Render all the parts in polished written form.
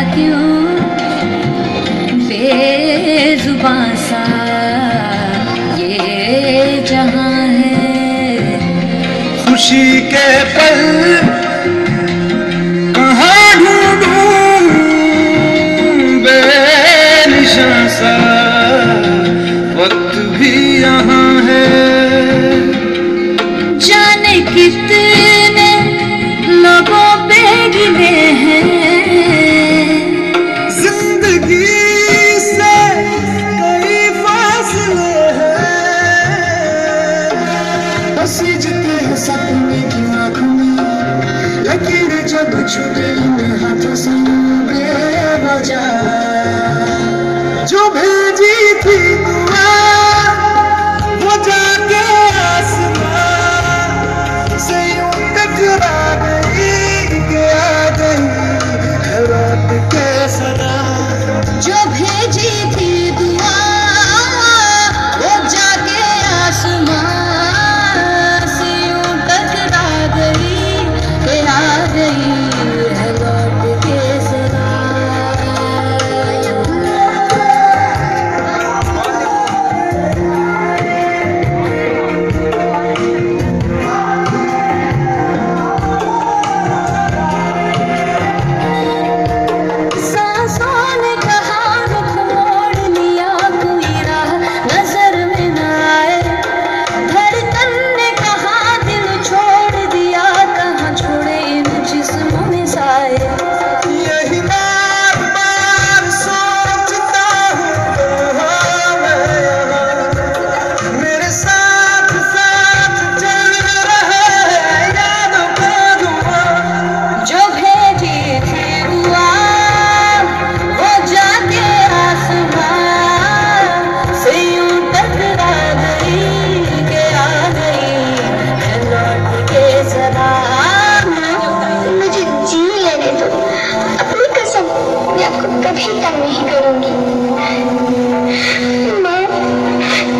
क्यों बेजुबां सा ये जहां है। खुशी के पल कहाँ ढूंढूं बेनिशां सा वक्त भी यहाँ है। जाने कितने लोगों पे गिले हैं जिंदगी से कई फासले हैं। बसीजती है सपने की आँखों में लकीरें जब छूटे इन हाथों से बेवजह जो भेजी थी दुआ वो जाके आसमां से यूं टकरा गई कि आ गई लौट के सदा। जो भेजी थी दुआ वो जाके आसमां से यूं टकरा गई कि आ गई है लौट के सदा। सांसों ने कहा रुख मोड़ लिया कोई राह नजर में न आए। धड़कन ने कहा दिल छोड़ दिया कहाँ छोड़े इन जिस्मों में साए। यही बार बार सोचता हूँ मेरे साथ साथ चल रहा है यादों का धुआं। जो भेजी थी दुआ वो जाके आसमां से यूं टकरा गई कि आ गई है लौट के सदा। मुझे जी लेने दो, अपनी कसम मैं आपको कभी तंग नहीं करूंगी। माँ,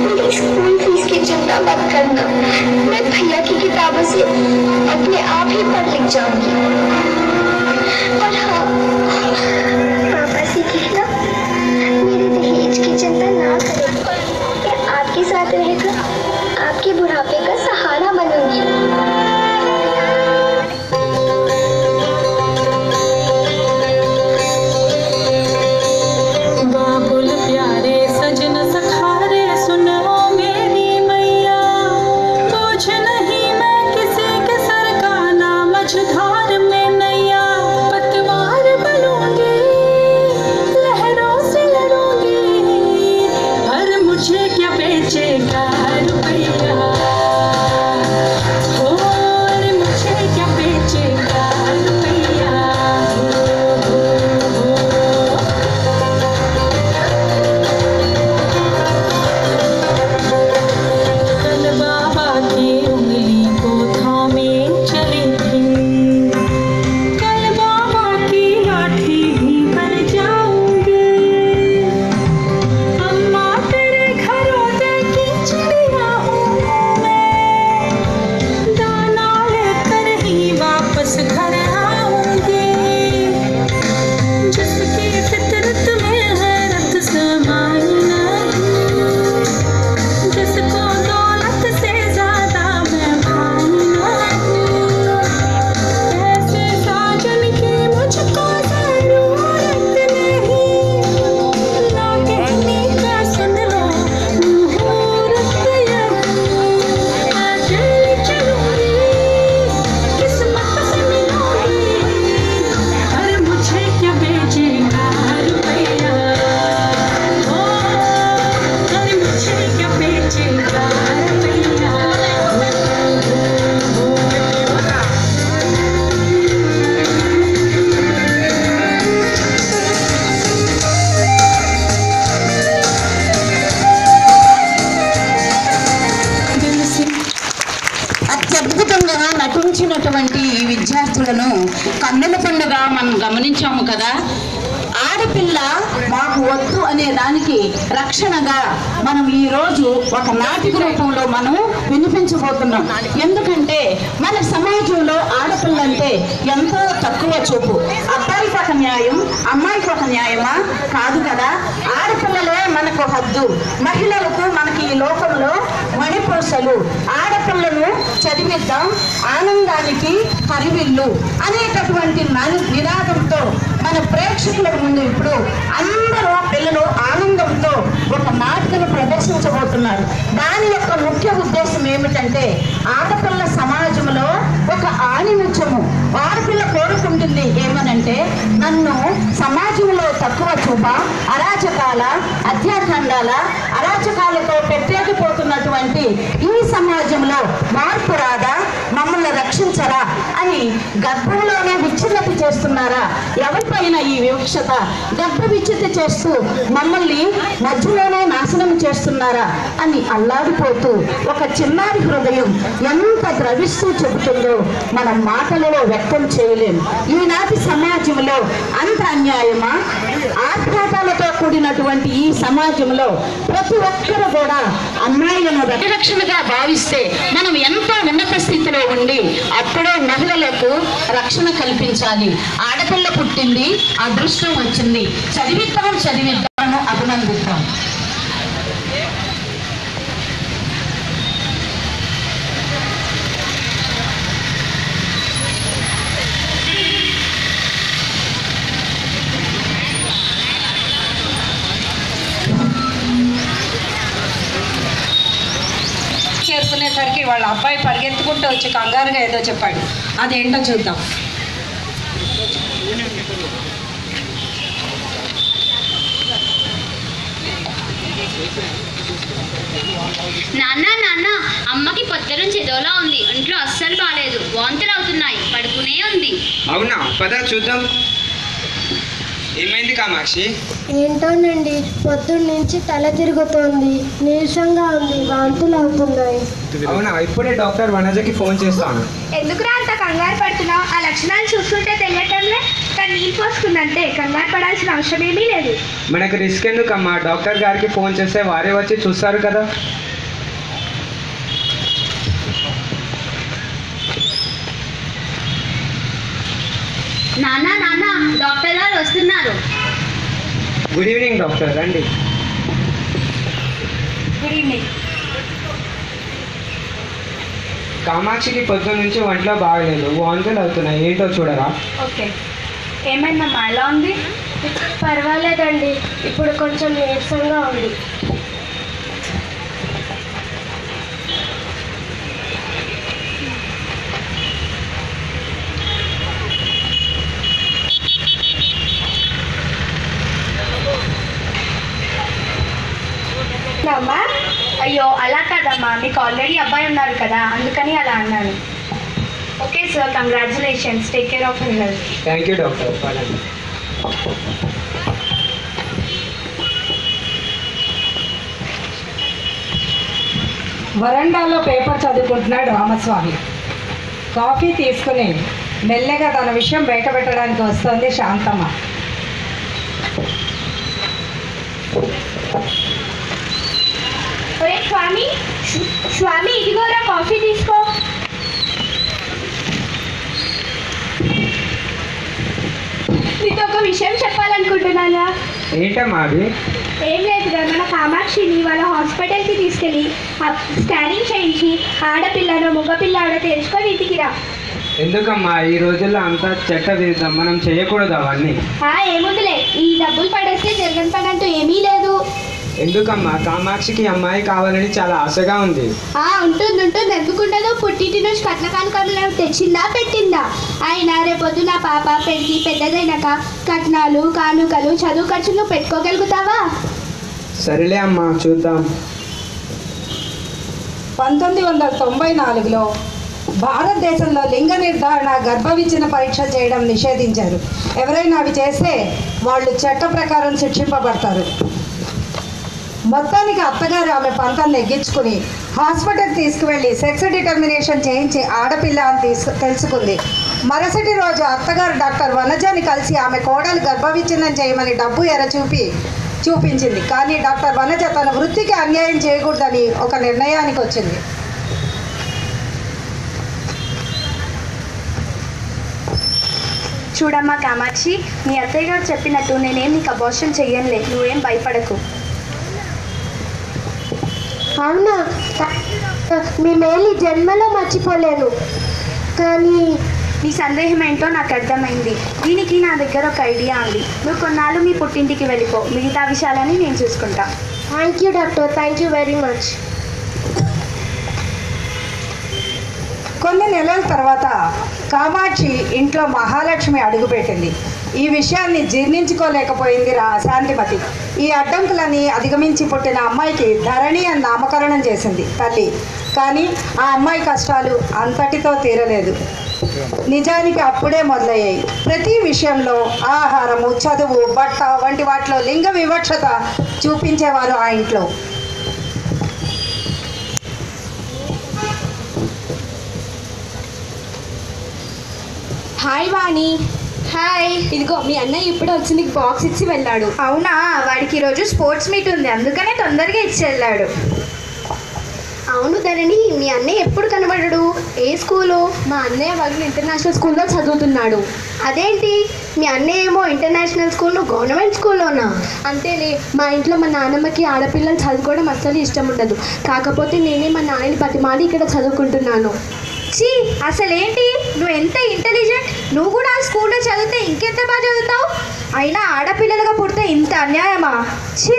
मेरी स्कूल फीस की चिंता मत करना, मैं भैया की किताबों से अपने आप ही पढ़ लिख जाऊंगी। और हाँ, पापा से कहना मेरे दहेज की चिंता ना करें, मैं आपके साथ रहकर आपके बुढ़ापे का सहारा बनूंगी। बाबुल प्यारे सजन सखारे सुनो मेरी मैया। कुछ नहीं मैं किसी के सर का ना मझधार में नैया। पतवार बनूंगी लहरों से लड़ूंगी पर मुझे क्या बेचेगा रुपया। हो अरे मुझे क्या बेचेगा रुपया। कल बाबा की उंगली को थामे चली थी। कल बाबा की लाठी भी पर जाऊंगी। अम्मा तेरे घरों की चिड़िया हूँ मैं। दाना लेकर ही वापस घर आऊंगी। जिसकी फितरत में हैरत समाई नहीं। जिसको दौलत से ज्यादा मैं भाई नहीं। ऐसे साजन की मुझको जरूरत नहीं। ना कहने का सुन लो मुहूर्त यही। मैं दिल्ली चलूंगी किस्मत से मिलूंगी पर मुझे क्या बेचेगा रुपया। हो अरे मुझे क्या बेचेगा रुपया। दिल से అత్యద్భుతంగా నటించినటువంటి ఈ విద్యార్థులను కన్నుల పండుగ మనం గమనించాము కదా. ఆడపిల్ల మాకు వద్దు అనే దానికి రక్షణగా మనం ఈ రోజు ఒక నాటిక రూపంలో మనం వినిపించబోతున్నాం. ఎందుకంటే మన సమాజంలో ఆడపిల్ల అంటే ఎంతో తక్కువ చూపు. అబ్బాయికి ఒక న్యాయం, అమ్మాయికి ఒక న్యాయమా? కాదు కదా. ఆడపిల్లలే మనకు హద్దు. మహిళలకు మనకి ఈ లోకంలో మణిపూసలు. ఆడపిల్లను చదివిద్దాం ఆనందానికి హరివిల్లు అనేటటువంటి నినాదంతో మన ప్రేక్షకుల ముందు ఇప్పుడు అందరూ పిల్లలు ఆనందంతో ఒక నాటికను ప్రదర్శించబోతున్నారు. దాని యొక్క ముఖ్య ఉద్దేశం ఏమిటంటే ఆడపిల్ల సమాజంలో ఒక ఆణిముత్యము. ఆడపిల్ల కోరుకుంటుంది ఏమనంటే, నన్ను సమాజంలో తక్కువ చూప, అరాచకాల అత్యాఖండాల అరాచకాలతో పెట్టేకపోతున్నటువంటి ఈ సమాజంలో మార్పు రాదా, మమ్మల్ని రక్షించరా అని గర్భంలోనే విచ్ఛిన్నత చేస్తున్నారా, ఎవరిపైన ఈ వివక్షత, గర్భ విచ్ఛిత చేస్తూ మమ్మల్ని మధ్యలోనే నాశనం చేస్తున్నారా అని అల్లాడిపోతూ ఒక చిన్నారి హృదయం ఎంత ద్రవిస్తూ చెబుతుందో మనం మాటలలో వ్యక్తం చేయలేం. ఈనాటి సమాజంలో అంత అన్యాయమా? ఆఘాతాలతో కూడినటువంటి ఈ సమాజంలో ప్రతి ఒక్కరు కూడా అమ్మాయిలను రక్షణగా భావిస్తే మనం ఎంతో ఉన్నత స్థితిలో ఉండి అప్పుడే మహిళలకు రక్షణ కల్పించాలి. ఆడపిల్ల పుట్టింది, అదృష్టం వచ్చింది, చదివిద్దాం అభినందిద్దాం. చేరుకునేసరికి వాళ్ళ అబ్బాయి పరిగెత్తుకుంటూ వచ్చి కంగారుగా ఏదో చెప్పాడు. అదేంటో చూద్దాం. నాన్న అమ్మకి పొద్దు నుంచి ఏదోలా ఉంది. ఇంట్లో అస్సలు బాగాలేదు, వాంతులు అవుతున్నాయి, పడుకునే ఉంది. అవునా, పద చూద్దాం. ఏమైంది కామాక్షి? ఏంటోనండి, పొద్దున్న నుంచి తల తిరుగుతోంది, నీరసంగా ఉంది, వాంతులు అవుతున్నాయి. అవునా, ఇప్పుడే డాక్టర్ వనజకి ఫోన్ చేస్తాను. ఎందుకురా అంత కంగారు పడుతున్నావు? ఆ లక్షణాలు చూస్తుంటే తెలియటంలే. కానీ నీళ్ళు పోసుకుందంటే కంగారు పడాల్సిన అవసరం ఏమీ లేదు. మనకు రిస్క్ ఎందుకమ్మా? డాక్టర్ గారికి ఫోన్ చేస్తే వారే వచ్చి చూస్తారు కదా. నాన్న డాక్టర్ గారు వస్తున్నారు. గుడ్ ఈవినింగ్ డాక్టర్, రండి. Good evening. కామాక్షికి పొద్దు నుంచి ఒంట్లో బాగలేదు, వాంతులు అవుతున్నాయి, ఏంటో చూడరా? ఓకే, ఏమైందమ్మా, ఎలా ఉంది? పర్వాలేదండి, ఇప్పుడు కొంచెం నీరసంగా ఉంది. అమ్మా, అయ్యో అలా కాదమ్మా, మీకు ఆల్రెడీ అబ్బాయి ఉన్నారు కదా, అందుకని అలా అన్నాను. Okay sir, congratulations, take care of your health. Thank you doctor. వరండాలో పేపర్ చదువుకుంటున్నాడు రామస్వామి. కాఫీ తీసుకుని మెల్లగా తన విషయం బయట పెట్టడానికి వస్తుంది శాంతమ్మ. ఒరే స్వామి ఇదిగోరా కాఫీ తీసుకో. నీతో ఒక విషయం చెప్పాలనుకుంటున్నానా? ఏంటమ్మా అది? ఏం లేదురా, మన కామాక్షిని వాళ్ళ హాస్పిటల్కి తీసుకెళ్ళి స్కానింగ్ చేయించి ఆడపిల్లనో మగపిల్లాడో తెలుసుకొని ఇంటికి రా. ఎందుకమ్మా ఈ రోజుల్లో అంతా చెట్ట విరుద్ధం, మనం చేయకూడదు అవన్నీ. ఏముందిలే, ఈ డబ్బులు పడేస్తే జరగని పని అంటూ ఏమీ లేదు. ఎందుకమ్మా? కామాక్షికి అమ్మాయి కావాలని చాలా ఆశగా ఉంది. ఉంటుంది ఎందుకుంటుందో. పుట్టింటి నుంచి కట్న కానుకలు తెచ్చిందా పెట్టిందా? అయినా రేపొద్దు నా పాప పెరిగి పెద్దదైనాక కట్నాలు కానుకలు చదువు ఖర్చులు పెట్టుకోగలుగుతావా? సరేలే అమ్మా, చూద్దాం. 1994లో భారతదేశంలో లింగ నిర్ధారణ గర్భవిచ్ఛిన్న పరీక్ష చేయడం నిషేధించారు. ఎవరైనా అవి చేస్తే వాళ్ళు చట్ట ప్రకారం శిక్షింపబడతారు. మొత్తానికి అత్తగారు ఆమె పంతం నెగ్గించుకుని హాస్పిటల్ తీసుకువెళ్ళి సెక్స్ డిటర్మినేషన్ చేయించి ఆడపిల్ల అని తెలుసుకుంది. మరుసటి రోజు అత్తగారు డాక్టర్ వనజని కలిసి ఆమె కోడలు గర్భవిచ్ఛిన్నం చేయమని డబ్బు చూపించింది. కానీ డాక్టర్ వనజ తన వృత్తికి అన్యాయం చేయకూడదని ఒక నిర్ణయానికి వచ్చింది. చూడమ్మా కామాక్షి, మీ అత్తయ్య గారు చెప్పినట్టు నేనేం నీకు అబార్షన్ చెయ్యనులే, నువ్వేం భయపడకు. అవునా? మీ మేలు ఈ జన్మలో మర్చిపోలేను. కానీ నీ సందేహం ఏంటో నాకు అర్థమైంది. దీనికి నా దగ్గర ఒక ఐడియా ఉంది. నువ్వు కొన్నాళ్ళు మీ పుట్టింటికి వెళ్ళిపో, మిగతా విషయాలని నేను చూసుకుంటా. Thank you doctor, thank you very much. కొన్ని నెలల తర్వాత కామాక్షి ఇంట్లో మహాలక్ష్మి అడుగుపెట్టింది. ఈ విషయాన్ని జీర్ణించుకోలేకపోయింది శాంతిమతి. ఈ అడ్డంకులని అధిగమించి పుట్టిన అమ్మాయికి ధరణి అని నామకరణం చేసింది తల్లి. కానీ ఆ అమ్మాయి కష్టాలు అంతటితో తీరలేదు. నిజానికి అప్పుడే మొదలయ్యాయి. ప్రతి విషయంలో ఆహారము, చదువు, బట్ట వంటి వాటిలో లింగ వివక్షత చూపించేవారు ఆ ఇంట్లో. హాయ్ వాణి. హాయ్. ఇదిగో మీ అన్నయ్య ఇప్పుడే వచ్చి నీకు బాక్స్ ఇచ్చి వెళ్ళాడు. అవునా? వాడికి ఈరోజు స్పోర్ట్స్ మీట్ ఉంది, అందుకనే తొందరగా ఇచ్చి వెళ్ళాడు. అవును ధరణి, మీ అన్నయ్య ఎప్పుడు కనబడడు? ఏ స్కూలు? మా అన్నయ్య వాళ్ళు ఇంటర్నేషనల్ స్కూల్లో చదువుతున్నాడు. అదేంటి, మీ అన్నయ్య ఏమో ఇంటర్నేషనల్ స్కూల్, గవర్నమెంట్ స్కూల్లోనా? అంతేలే, మా ఇంట్లో మా నాన్నమ్మకి ఆడపిల్లలు చదువుకోవడం అస్సలు ఇష్టం ఉండదు. కాకపోతే నేనే మా నాన్నని బతిమాలి ఇక్కడ చదువుకుంటున్నాను. చీ, అసలేంటి నువ్వు ఎంత ఇంటెలిజెంట్! నువ్వు కూడా ఆ స్కూల్లో చదివితే ఇంకెంత బాగా చదువుతావు. అయినా ఆడపిల్లలుగా పుడితే ఇంత అన్యాయమా? చీ.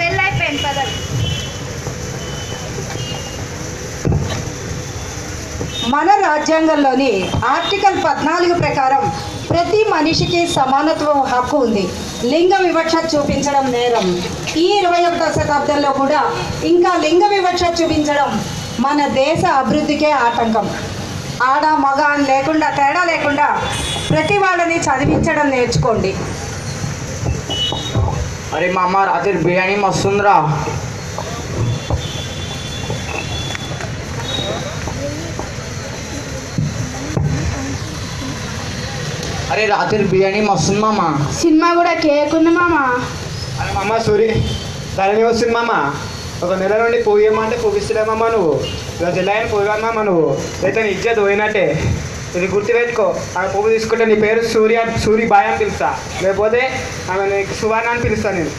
వెళ్ళైపోయింది పదవి. మన రాజ్యాంగంలోని ఆర్టికల్ 14 ప్రకారం ప్రతి మనిషికి సమానత్వం హక్కు ఉంది. లింగ వివక్ష చూపించడం నేరం. ఈ 21వ శతాబ్దంలో కూడా ఇంకా లింగ వివక్ష చూపించడం మన దేశ అభివృద్ధికే ఆటంకం. ఆడ మగ అని లేకుండా, తేడా లేకుండా ప్రతి వాళ్ళని చదివించడం నేర్చుకోండి. అరే మా అమ్మ రాత్రి బిర్యానీ మస్తుందిరా. అరే రాత్రి బిర్యానీ మస్తుంది మామ. సినిమా కూడా కేక్ ఉంది మామ. అరే మామ సూరి ధరణి వస్తుంది మామ. ఒక నెల నుండి పోయేమంటే పోగిస్తలేమమ్మా నువ్వు. ఈరోజు ఎలా అయినా పోయామమ్మా నువ్వు, అయితే నీ ఇజ్జత్ పోయినట్టే. ఇది గుర్తుపెట్టుకో. ఆమె పువ్వు తీసుకుంటే నీ పేరు సూరి బాయ్ అని పిలుస్తా, లేకపోతే ఆమె నీకు సువర్ణ అని పిలుస్తాను నేను.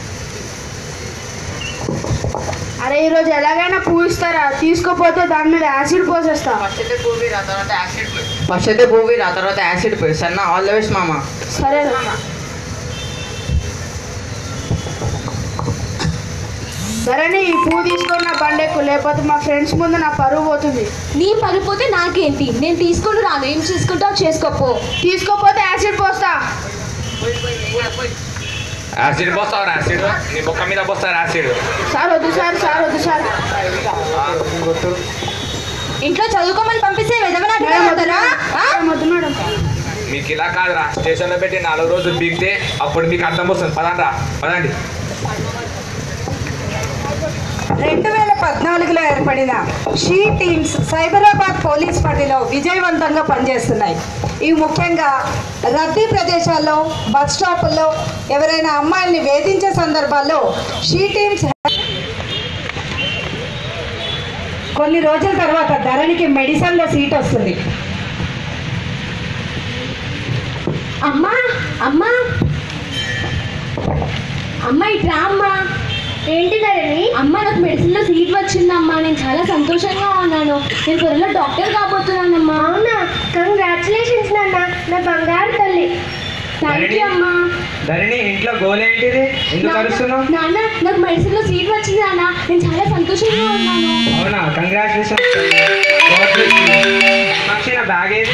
అరే ఈరోజు ఎలాగైనా పూయిస్తారా? తీసుకోపోతే దాని మీద యాసిడ్ పోసేస్తా. ఫస్ట్ అయితే పూవి రా, తర్వాత యాసిడ్ పోయి. సన్న ఆల్ ద బెస్ట్ మామ. సరే మామ. సరేనే, ఈ పువ్వు తీసుకొని నా బండెక్కు, లేకపోతే మా ఫ్రెండ్స్ ముందు నా పరువు పోతుంది. నీ పరువు పోతే నాకేంటి? నేను తీసుకుని రాను, ఏం చేసుకుంటావు చేసుకోపో. తీసుకోపోతే యాసిడ్ పోస్తా. యాసిడ్ పోస్తావు? యాసిడ్ నీ బొక్క మీద పోస్తారు యాసిడ్. సార్ వద్దు సార్, సార్ వద్దు సార్. ఇంట్లో చదువుకోమని పంపిస్తే వద్దు మేడం. మీకు ఇలా కాదురా, స్టేషన్లో పెట్టి 4 రోజులు బీగితే అప్పుడు మీకు అర్థం వస్తుంది. పదండ్రా, పదండి. 2014లో ఏర్పడిన షీ టీమ్స్ సైబరాబాద్ పోలీస్ పరిధిలో విజయవంతంగా పనిచేస్తున్నాయి. ఇవి ముఖ్యంగా రద్దీ ప్రదేశాల్లో, బస్ స్టాపుల్లో ఎవరైనా అమ్మాయిల్ని వేధించే సందర్భాల్లో షీ టీమ్స్. కొన్ని రోజుల తర్వాత ధరణికి మెడిసిన్లో సీట్ వస్తుంది. అమ్మా అమ్మా అమ్మ ఇట్రా అమ్మా. ఏంటి ధరణి? అమ్మ నాకు మెడిసిన్లో సీట్ వచ్చిందమ్మా, నేను చాలా సంతోషంగా ఉన్నాను. నేను త్వరలో డాక్టర్ కాబోతున్నానమ్మా. అవునా? కంగ్రాచులేషన్స్ నాన్న, నా బంగారు తల్లి. థ్యాంక్ యూ అమ్మా. ధరణి, ఇంట్లో గోల్ ఏంటిది? ఎందుకు అరుస్తున్నావు? నాన్న నాకు మెడిసిన్లో సీట్ వచ్చింది నాన్న, నేను చాలా సంతోషంగా ఉన్నాను. అవునా? కంగ్రాచులేషన్స్. నా బ్యాగ్ ఏది?